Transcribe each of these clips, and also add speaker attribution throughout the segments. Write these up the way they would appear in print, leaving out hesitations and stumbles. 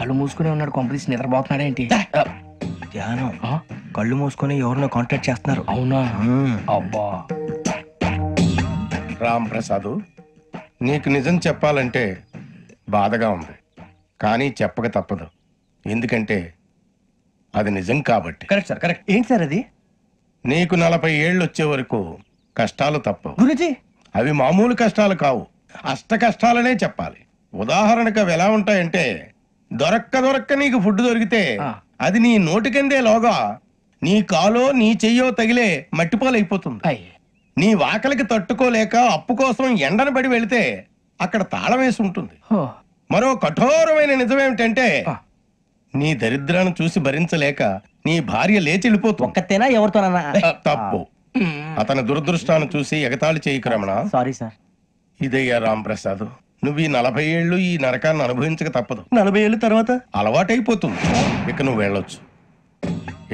Speaker 1: కళ్ళు మూసుకునే ఉన్నాడు, కొంపదీసి నిద్రపోతున్నాడేంటి?
Speaker 2: ధ్యానం. కళ్ళు మూసుకొని ఎవరినో కాంటాక్ట్ చేస్తున్నారు.
Speaker 1: అవునా? అబ్బా.
Speaker 3: రామ్ ప్రసాద్, నీకు నిజం చెప్పాలంటే బాధగా ఉంది, కానీ చెప్పక తప్పదు. ఎందుకంటే అది నిజం కాబట్టి.
Speaker 2: Correct sir, correct. ఏంటి సార్ అది?
Speaker 3: నీకు 40 ఏళ్ళు వచ్చే వరకు కష్టాలు తప్పవు
Speaker 2: గురుజీ.
Speaker 3: అవి మామూలు కష్టాలు కావు, అష్ట కష్టాలనే చెప్పాలి. ఉదాహరణకు అవి ఎలా ఉంటాయంటే, దొరక్క నీకు ఫుడ్ దొరికితే అది నీ నోటికందే లోగా నీ కాలో నీ చెయ్యో తగిలే మట్టిపాలైపోతుంది. నీ వాకలికి తట్టుకోలేక అప్పు కోసం ఎండను పడి వెళితే అక్కడ తాళం వేసి ఉంటుంది. మరో కఠోరమైన నిజమేమిటంటే, నీ దరిద్రాన్ని చూసి భరించలేక నీ భార్య లేచి వెళ్ళిపోతుంది.
Speaker 2: ఒక్కతేనా ఎవరితోనన్నా?
Speaker 3: తప్పు. అతని దురదృష్టాన్ని చూసి ఎగతాళి చేయకు రమణ.
Speaker 2: Sorry sir.
Speaker 3: ఇదయ్యా రాంప్రసాద్, నువ్వు ఈ 40 ఏళ్ళు ఈ నరకాన్ని అనుభవించక తప్పదు.
Speaker 2: 40 ఏళ్ళ తర్వాత
Speaker 3: అలవాటైపోతుంది. ఇక నువ్వు వెళ్ళొచ్చు.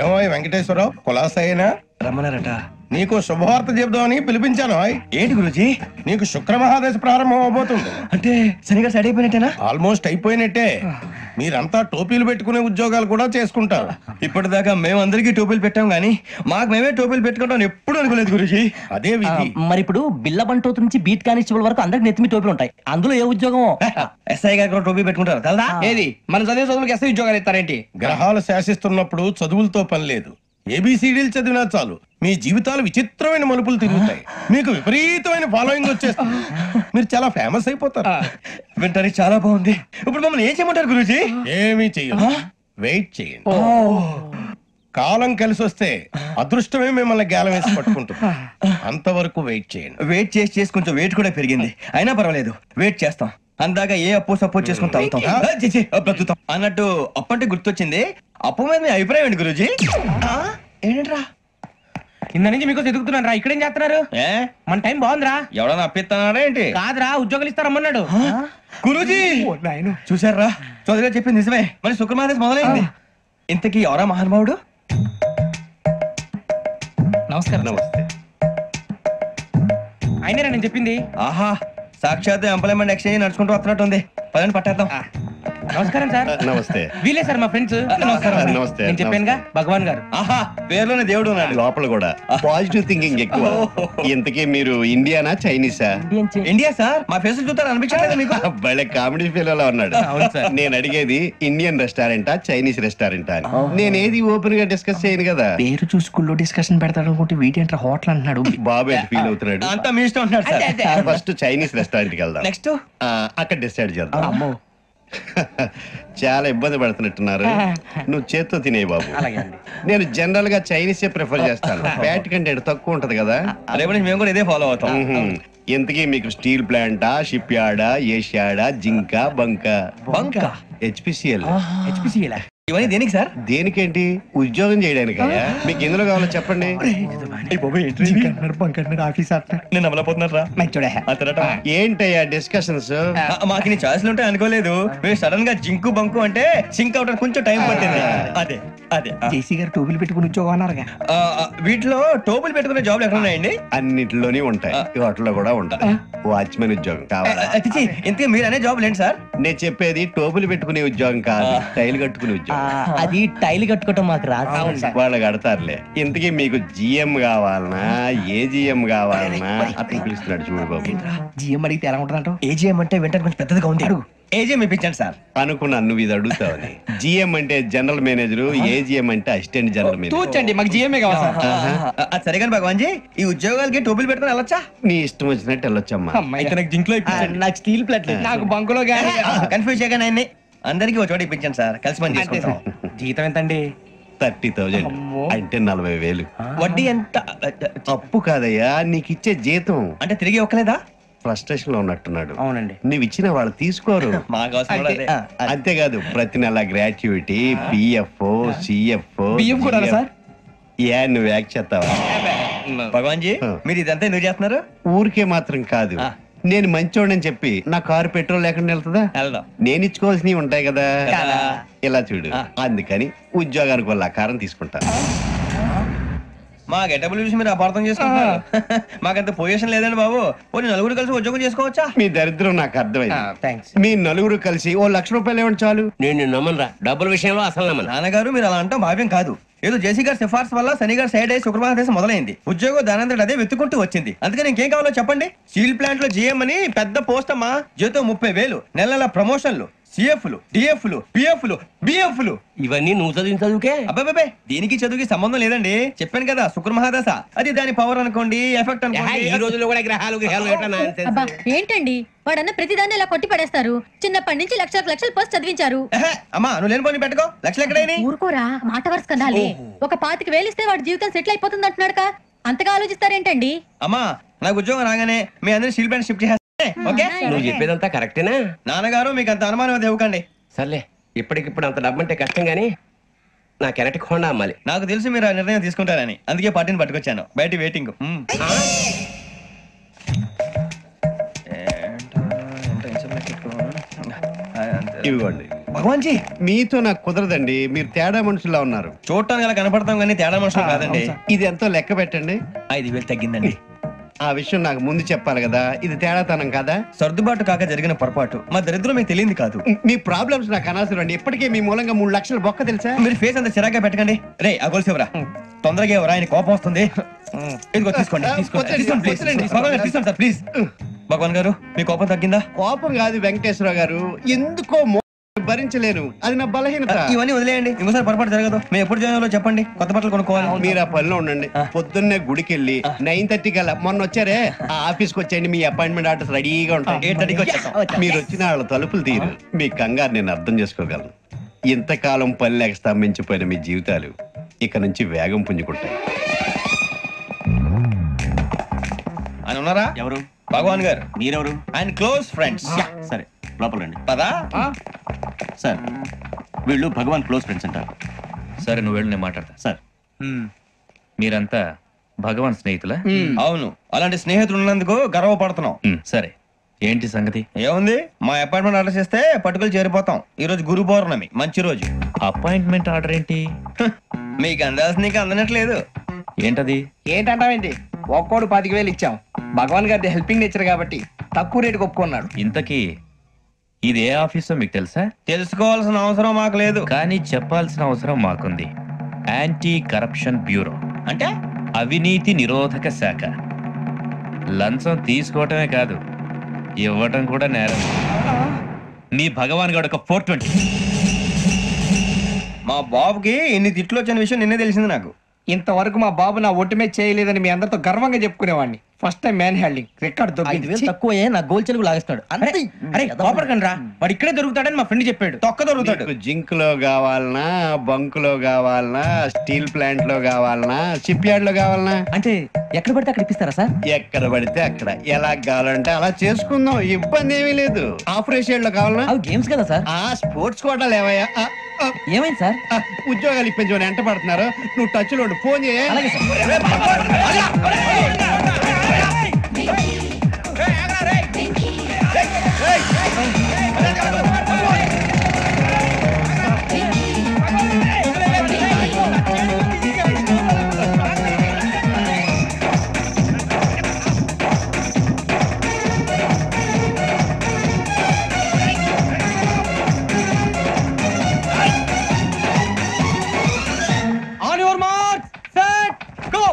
Speaker 3: ఏమో వెంకటేశ్వరరావు, కులాసైనా
Speaker 2: రమ్మన్నారట.
Speaker 3: నీకు శుభవార్త చెబుదామని పిలిపించాను.
Speaker 2: ఏంటి గురుజీ?
Speaker 3: నీకు శుక్ర మహాదశ ప్రారంభం అవబోతుంది.
Speaker 2: అంటే శనిగా సెట్ అయిపోయినట్టేనా?
Speaker 3: ఆల్మోస్ట్ అయిపోయినట్టే. మీరంతా టోపీలు పెట్టుకునే ఉద్యోగాలు కూడా చేసుకుంటారు.
Speaker 2: ఇప్పటిదాకా మేమందరికీ టోపీలు పెట్టాం గానీ మాకు మేమే టోపీలు పెట్టుకుంటాం ఎప్పుడు అనుకోలేదు గురుజీ.
Speaker 3: అదే విధి.
Speaker 4: మరి ఇప్పుడు బిల్ల బంటోతు నుంచి బీట్ కానిస్టేబుల్ వరకు అందరికి నెత్తిమి టోపీలు ఉంటాయి. అందులో ఏ ఉద్యోగం?
Speaker 2: ఎస్ఐ గారు కూడా టోపీ పెట్టుకుంటారు కదా.
Speaker 1: ఏది మన చదివే చదువులకు ఎస్ఐ ఉద్యోగాలు ఇస్తారేంటి?
Speaker 3: గ్రహాలు శాసిస్తున్నప్పుడు చదువులతో పని లేదు. ఏబిసిడీలు చదివినా చాలు మీ జీవితాలు విచిత్రమైన మలుపులు తిరుగుతాయి. మీకు విపరీతమైన ఫాలోయింగ్ వచ్చేస్తుంది. మీరు చాలా ఫేమస్ అయిపోతారు.
Speaker 2: వింటానికి చాలా బాగుంది. ఇప్పుడు మమ్మల్ని ఏం చేయమంటారు గురూజీ?
Speaker 3: ఏమీ చెయ్యదు, వెయిట్ చేయండి. కాలం కలిసి వస్తే అదృష్టమే మిమ్మల్ని గేలం వేసి పట్టుకుంటుంది. అంతవరకు వెయిట్ చేయండి.
Speaker 2: వెయిట్ చేసి కొంచెం వెయిట్ కూడా పెరిగింది. అయినా పర్వాలేదు, వెయిట్ చేస్తాం. అందాక ఏ అప్పు సపోర్ట్ చేసుకుని తాగుతాం, బ్రతుకుతాం అన్నట్టు. అప్పు అంటే గుర్తొచ్చింది. అప్పు మీద మీ అభిప్రాయం ఏంటి గురూజీ? ఏంటరా
Speaker 1: కింద నుంచి మీకు ఎదుగుతున్నాను రా. ఇక్కడేం చేస్తున్నారు? మన టైం బాగుందిరా.
Speaker 2: ఎవడన్నా అప్పిస్తున్నారా ఏంటి?
Speaker 1: కాదురా, ఉద్యోగాలు ఇస్తారమ్మన్నాడు
Speaker 2: గురూజీ. చూసారా, చౌదరిగా చెప్పింది నిజమే. మరి శుక్రమాదేశ్ మొదలైంది. ఇంతకీ ఎవరా మహానుభావుడు?
Speaker 1: నమస్కారం.
Speaker 3: నమస్తే.
Speaker 1: అయినరా నేను చెప్పింది?
Speaker 2: ఆహా, సాక్షాత్ ఎంప్లాయ్మెంట్ ఎక్స్చేంజ్ నడుచుకుంటూ వస్తున్నట్టు ఉంది. పదండి పట్టేద్దాం.
Speaker 1: నమస్కారం సార్.
Speaker 3: నమస్తే.
Speaker 1: వీలే సార్ మా ఫ్రెండ్స్. నమస్కారం.
Speaker 3: నమస్తే.
Speaker 1: నేను చెప్పానుగా, భగవాన్ గారు.
Speaker 2: ఆహా, పేరులోనే దేవుడు ఉన్నాడు.
Speaker 5: లోపల కూడా పాజిటివ్ థింకింగ్ ఎక్కువ. ఇంతకీ మీరు ఇండియానా చైనీసా?
Speaker 2: India sir. మా ఫేస్ చూస్తారు అనిపించలేదు మీకు?
Speaker 5: భలే కామెడీ ఫీల్ అలా ఉన్నాడు. నేను అడిగేది ఇండియన్ రెస్టారెంటా చైనీస్ రెస్టారెంటా అని. నేనేది ఓపెన్ గా డిస్కస్ చేయను కదా.
Speaker 1: పేరు చూసుకుల్లో డిస్కషన్ పెడతాడు అనుకుంటే వీటేంట్రా హోటల్ అంటున్నాడు.
Speaker 5: బాబు ఎట్ ఫీల్ అవుతున్నాడు.
Speaker 2: అంతా మీ ఇష్టం ఉంటున్నాడు సార్.
Speaker 5: ఫస్ట్ చైనీస్ రెస్టారెంట్ కి వెళ్దాం.
Speaker 2: నెక్స్ట్
Speaker 5: అక్కడ డిసైడ్ చేద్దాం. చాలా ఇబ్బంది పడుతున్నట్టున్నారు. నువ్వు చేత్తో తినే బాబు. నేను జనరల్ గా చైనీసే ప్రిఫర్ చేస్తాను. ఫ్యాట్ కంటెంట్ తక్కువ ఉంటది కదా.
Speaker 2: రేపు నుంచి మేము కూడా ఇదే ఫాలో అవుతాం.
Speaker 5: ఇంతకీ మీకు స్టీల్ ప్లాంటా, షిప్ యార్డా, ఏషియాడా, జింక, బంకా? హెచ్పిసిఎల్.
Speaker 2: ఇవన్నీ దేనికి సార్?
Speaker 5: దేనికేంటి? ఉద్యోగం చేయడానికి. మీకు ఎందులో కావాలో చెప్పండి.
Speaker 2: నేను అమలపోతున్నారా?
Speaker 5: ఏంటయ్యా డిస్కషన్స్?
Speaker 2: మాకు నీ ఛాయిస్లు ఉంటాయి అనుకోలేదు. మీరు సడన్ గా జింకు బంకు అంటే సింక్ అవడానికి కొంచెం టైం పట్టింది. అదే అదే
Speaker 1: జేసీ గారు టోపీలు పెట్టుకుని ఉద్యోగం అన్నారుగా.
Speaker 2: వీటిలో టోపులు పెట్టుకునే జాబ్లు ఎక్కడ ఉన్నాయండి?
Speaker 5: అన్నిటిలోనే ఉంటాయి, వాటిలో కూడా ఉంటాయి. వాచ్మెన్ ఉద్యోగం కావాలా?
Speaker 2: ఇంతకీ మీరు అనే జాబ్ ఏంటి సార్?
Speaker 5: నేను చెప్పేది టోపులు పెట్టుకునే ఉద్యోగం కాదు, టైల్ కట్టుకునే ఉద్యోగం.
Speaker 4: అది టైల్ కట్టుకోవటం మాకు రాదు.
Speaker 5: వాళ్ళు కడతారులే. ఇంతకీ మీకు జిఎం కావాలనా, ఏజిఎం కావాలనా? అతను పిలుస్తున్నాడు చూడు బాబు.
Speaker 1: జిఎం అడిగితే ఎలా ఉంటుందంట?
Speaker 2: ఏజిఎం అంటే వెంటనే కొంచెం పెద్దదిగా ఉంది. అడుగు. ఏజిఎం ఇప్పించండి సార్.
Speaker 5: అనుకున్నాను నువ్వు ఇది అడుగుతావని. జిఎం అంటే జనరల్ మేనేజర్, ఏజిఎం అంటే అసిస్టెంట్ జనరల్ మేనేజర్.
Speaker 1: తూచండి, మాకు జిఎంఏ కావాలి సార్.
Speaker 2: అది సరే కానీ భగవాన్ జీ, ఈ ఉద్యోగాలకి టోపులు పెట్టుకుని వెళ్ళొచ్చా?
Speaker 5: నీ ఇష్టం వచ్చినట్టు వెళ్ళొచ్చమ్మా.
Speaker 2: అయితే నాకు జింక్ లో
Speaker 4: నాకు స్టీల్ ప్లేట్,
Speaker 1: నాకు బంకులో గానీ.
Speaker 2: కన్ఫ్యూజ్ చేయగానే ఆయన్ని అందరికీ ఒక చోట ఇప్పించండి సార్. కలిసి పని చేసుకుంటాం.
Speaker 1: జీతం ఎంతండి?
Speaker 5: 30,000 అంటే 40,000.
Speaker 2: వడ్డీ ఎంత?
Speaker 5: అప్పు కాదయ్యా, నీకు ఇచ్చే జీతం.
Speaker 2: అంటే తిరిగి ఒక్కలేదా?
Speaker 5: ఫ్రస్ట్రేషన్ లో ఉన్నట్టున్నాడు.
Speaker 1: అవునండి.
Speaker 5: నువ్వు ఇచ్చిన వాళ్ళు తీసుకోరు.
Speaker 2: మాకు అవసరం కూడా అదే.
Speaker 5: అంతేకాదు ప్రతి నెల గ్రాట్యుటీ, పిఎఫ్, సిఎఫ్.
Speaker 1: బియ్యం కూడా సార్?
Speaker 5: నువ్వు యాక్ చేస్తావా?
Speaker 2: భగవాన్ జీ, మీరు ఇదంతా ఎందుకు చేస్తున్నారు?
Speaker 5: ఊరికే మాత్రం కాదు, నేను మంచోడని చెప్పి నా కారు పెట్రోల్ లేకుండా వెళ్తుందా?
Speaker 2: వెళ్దాం.
Speaker 5: నేను ఇచ్చుకోవాల్సినవి ఉంటాయి కదా. ఇలా చూడు, అందుకని ఉద్యోగానికి వాళ్ళ ఆకారం తీసుకుంటా.
Speaker 2: మా గెటబుల్ చూసి మీరు అపార్థం చేసుకుంటున్నారు. మాకంత పొజిషన్ లేదండి బాబు. పోనీ నలుగురు కలిసి ఉద్యోగం చేసుకోవచ్చా?
Speaker 5: మీ దరిద్రం నాకు అర్థమైంది.
Speaker 1: థ్యాంక్స్.
Speaker 5: మీ నలుగురు కలిసి ₹1,00,000 ఇవ్వండి చాలు.
Speaker 6: నేను నమ్మనరా, డబ్బుల విషయంలో అసలు నమ్మను.
Speaker 2: నాన్నగారు మీరు అలా అంటాం భావ్యం కాదు. ఏదో జేసీ గారి సిఫార్సు వల్ల శని గారు సైడ్ అయ్యి శుక్రవారం దేశం మొదలైంది. ఉద్యోగం దానంతటి అదే వెతుకుంటూ వచ్చింది. అందుకని ఇంకేం కావాలో చెప్పండి. స్టీల్ ప్లాంట్ లో జీఎం అని పెద్ద పోస్ట్ అమ్మా. జీతం 30,000, నెల నెల ప్రమోషన్లు, సిఎఫ్లు, డిఎఫ్లు, పిఎఫ్లు, బిఎఫ్లు.
Speaker 6: ఇవన్నీ నువ్వు చదివిన చదువుకే.
Speaker 2: అబ్బాబే దీనికి చదువుకి సంబంధం లేదండి. చెప్పాను కదా శుక్ర మహాదశ. అది దాని పవర్ అనుకోండి, ఎఫెక్ట్
Speaker 6: ఈ
Speaker 2: అనుకోండి.
Speaker 6: రోజుల్లో కూడా గ్రహాలు ఏటా nonsense.
Speaker 7: అబ్బా ఏంటండి వాడన్న ప్రతిదాన్ని ఇలా కొట్టి పడేస్తారు. చిన్నప్పటి నుంచి లక్షలకు లక్షలు పోస్ట్ చదివించారు.
Speaker 2: అమ్మా నువ్వు లేని పోనీ పెట్టుకో. లక్షలు ఎక్కడైనా
Speaker 7: ఊరుకోరా, మాట వరుస కదాలే. ఒక 25,000 ఇస్తే వాడి జీవితం సెటిల్ అయిపోతుంది అంటున్నాడుగా. అంతగా ఆలోచిస్తారేంటండి?
Speaker 2: అమ్మా నాకు ఉద్యోగం రాగానే మీ అందరినీ స్టీల్ ప్లాంట్ షిఫ్ట్ చేస్తే ఓకే.
Speaker 6: నువ్వు చెప్పేదంతా కరెక్టేనా?
Speaker 2: నాన్నగారు మీకు అంత అనుమానం అది ఇవ్వకండి.
Speaker 6: సర్లే, ఇప్పటికిప్పుడు అంత డబ్బు అంటే కష్టం గానీ నా కెనటిక్ హోండా అమ్మాలి.
Speaker 2: నాకు తెలుసు మీరు ఆ నిర్ణయం తీసుకుంటారని, అందుకే పార్టీని పట్టుకొచ్చాను. బయట వెయిటింగ్.
Speaker 5: ఇవ్వండి.
Speaker 2: భగవాన్ జీ
Speaker 5: మీతో నాకు కుదరదండి. మీరు తేడా మనుషుల్లా ఉన్నారు.
Speaker 2: చూడటానికి అలా కనపడతాం కానీ తేడా మనుషులు కాదండి.
Speaker 5: ఇది ఎంతో లెక్క పెట్టండి.
Speaker 2: 5,000 తగ్గిందండి.
Speaker 5: ఆ విషయం నాకు ముందు చెప్పాలి కదా. ఇది తేడాతనం కదా.
Speaker 2: సర్దుబాటు కాక జరిగిన పొరపాటు. మా దరిద్రం మీకు తెలియంది కాదు.
Speaker 5: మీ ప్రాబ్లమ్స్ నాకు అనవసరం అండి. ఇప్పటికే మీ మూలంగా 3 లక్షల బొక్క తెలుసా.
Speaker 2: మీరు ఫేస్ అంత చిరాగ్గా పెట్టకండి. రే ఆ గొలుసేవరా తొందరగా ఎవరా, ఆయన కోపం వస్తుంది. ఇదిగో తీసుకోండి. తీసుకోండి ప్లీజ్. భగవాన్ గారు తీసుకోండి సార్ ప్లీజ్. భగవాన్ గారు మీ కోపం తగ్గిందా?
Speaker 5: కోపం కాదు వెంకటేశ్వర గారు, ఎందుకో భరించలేను. అది నా బలహీనత.
Speaker 2: ఇవన్నీ వదిలేయండి, ఇంకోసారి పొరపాటు జరగదు. మేము ఎప్పుడు జాయిన్ చెప్పండి, కొత్త బట్టలు కొనుక్కోవాలి.
Speaker 5: మీరు ఆ పనిలో ఉండండి. పొద్దున్నే గుడికి వెళ్ళి 9:30 కల్లా, మొన్న వచ్చారే ఆ ఆఫీస్కి వచ్చేయండి. మీ అపాయింట్మెంట్ ఆర్డర్స్ రెడీగా ఉంటాయి.
Speaker 2: 8:30కి వచ్చేస్తాం.
Speaker 5: మీరు వచ్చిన వాళ్ళ తలుపులు తీరు. మీ కంగారు నేను అర్థం చేసుకోగలను. ఇంతకాలం పని లేక స్తంభించిపోయిన మీ జీవితాలు ఇక నుంచి వేగం పుంజుకుంటాయి.
Speaker 2: ఆయన ఉన్నారా?
Speaker 8: ఎవరు?
Speaker 2: భగవాన్ గారు.
Speaker 8: మీరెవరు?
Speaker 2: ఆయన క్లోజ్ ఫ్రెండ్స్.
Speaker 8: సరే లోపలండి.
Speaker 2: పదా
Speaker 8: సార్ వీళ్ళు భగవాన్ క్లోజ్ ఫ్రెండ్స్ అంటారు.
Speaker 9: సరే నువ్వు వెళ్ళు, నేను మాట్లాడతా.
Speaker 8: సార్
Speaker 9: మీరంతా భగవాన్ స్నేహితులా?
Speaker 2: అవును, అలాంటి స్నేహితులు ఉన్నందుకు గర్వపడుతున్నాం.
Speaker 9: సరే ఏంటి సంగతి?
Speaker 2: ఏముంది, మా అపాయింట్మెంట్ ఆర్డర్ చేస్తే పట్టుకులు చేరిపోతాం. ఈ రోజు గురు పౌర్ణమి, మంచి రోజు.
Speaker 9: అపాయింట్మెంట్ ఆర్డర్ ఏంటి?
Speaker 2: మీకు అందాల్సిన నీకు అందనట్లేదు.
Speaker 9: ఏంటది?
Speaker 1: ఏంటంటావేంటి? ఒక్కోడు 25,000 ఇచ్చాం. భగవాన్ గారి హెల్పింగ్ నేచర్ కాబట్టి తక్కువ రేటుకి ఒప్పుకున్నాడు.
Speaker 9: ఇంతకీ ఇది ఏ ఆఫీసో మీకు తెలుసా?
Speaker 2: తెలుసుకోవాల్సిన అవసరం మాకు లేదు,
Speaker 9: కానీ చెప్పాల్సిన అవసరం మాకుంది. యాంటీ కరప్షన్ బ్యూరో
Speaker 2: అంటే
Speaker 9: అవినీతి నిరోధక శాఖ. లంచం తీసుకోవటమే కాదు, ఇవ్వటం కూడా నేరం. మీ భగవాన్ గారు ఒక 420.
Speaker 2: మా బాబుకి ఇన్ని తిట్లు వచ్చిన విషయం నిన్నే తెలిసింది నాకు.
Speaker 1: ఇంతవరకు మా బాబు నా ఒట్టుమే చేయలేదని మీ అందరితో గర్వంగా చెప్పుకునేవాడిని. First time man handing record
Speaker 4: 5,000 తక్కువ నా గోల్ చెలుగు లాగేస్తాడు.
Speaker 1: అరే కోపడకండి రా, వాడు ఇక్కడే దొరుకుతాడని మా ఫ్రెండ్ చెప్పాడు.
Speaker 2: తొక్క దొరుకుతాడు.
Speaker 5: మీకు జింక్ లో కావాలనా, బంక్ లో కావాలనా, స్టీల్ ప్లాంట్ లో కావాలనా, షిప్ యార్డ్ లో కావాలనా?
Speaker 4: అంటే ఎక్కడ పడితే అక్కడ ఇప్పిస్తారా సార్?
Speaker 5: ఎక్కడ పడితే అక్కడ, ఎలా కావాలంటే అలా చేసుకుందాం. ఇబ్బంది ఏమీ లేదు. ఆపరేషన్ లో కావాలనా?
Speaker 4: అవి గేమ్స్ కదా సార్.
Speaker 5: ఆ స్పోర్ట్స్ కోటాలు ఏవయ్యా?
Speaker 4: ఏమైంది సార్?
Speaker 5: ఉద్యోగాలు ఇప్పించమని ఎంట పడుతున్నారు. నువ్వు టచ్ లో ఫోన్ చేయ.
Speaker 4: అలాగే sir.
Speaker 1: On your mark set go.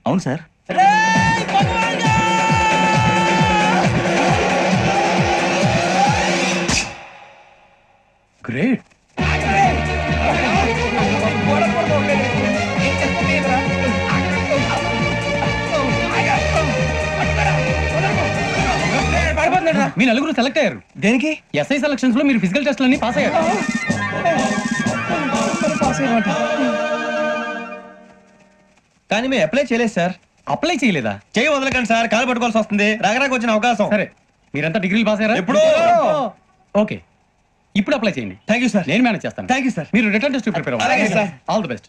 Speaker 8: అవును సార్.
Speaker 3: గ్రేట్.
Speaker 10: మీ నలుగురు సెలెక్ట్ అయ్యారు.
Speaker 2: దేనికి?
Speaker 10: ఎస్ఐ సెలక్షన్స్ లో మీరు ఫిజికల్ టెస్ట్ అన్ని పాస్ అయ్యారు.
Speaker 2: కానీ మేము అప్లై చేయలేదు సార్.
Speaker 10: అప్లై చేయలేదా?
Speaker 2: చేయి వదలకండి సార్, కాలు పట్టుకోవాల్సి వస్తుంది. రాగరాకు వచ్చిన అవకాశం.
Speaker 10: సరే, మీరంతా డిగ్రీలు పాస్ అయ్యారా?
Speaker 2: ఎప్పుడో.
Speaker 10: ఓకే, ఇప్పుడు అప్లై చేయండి.
Speaker 2: Thank you sir.
Speaker 10: నేను మేనేజ్ చేస్తాను.
Speaker 2: Thank you sir.
Speaker 10: మీరు రిటర్న్ టెస్ట్ ప్రిపేర్
Speaker 2: అలాగే
Speaker 10: అవ్వండి.
Speaker 2: సార్.
Speaker 10: All the best.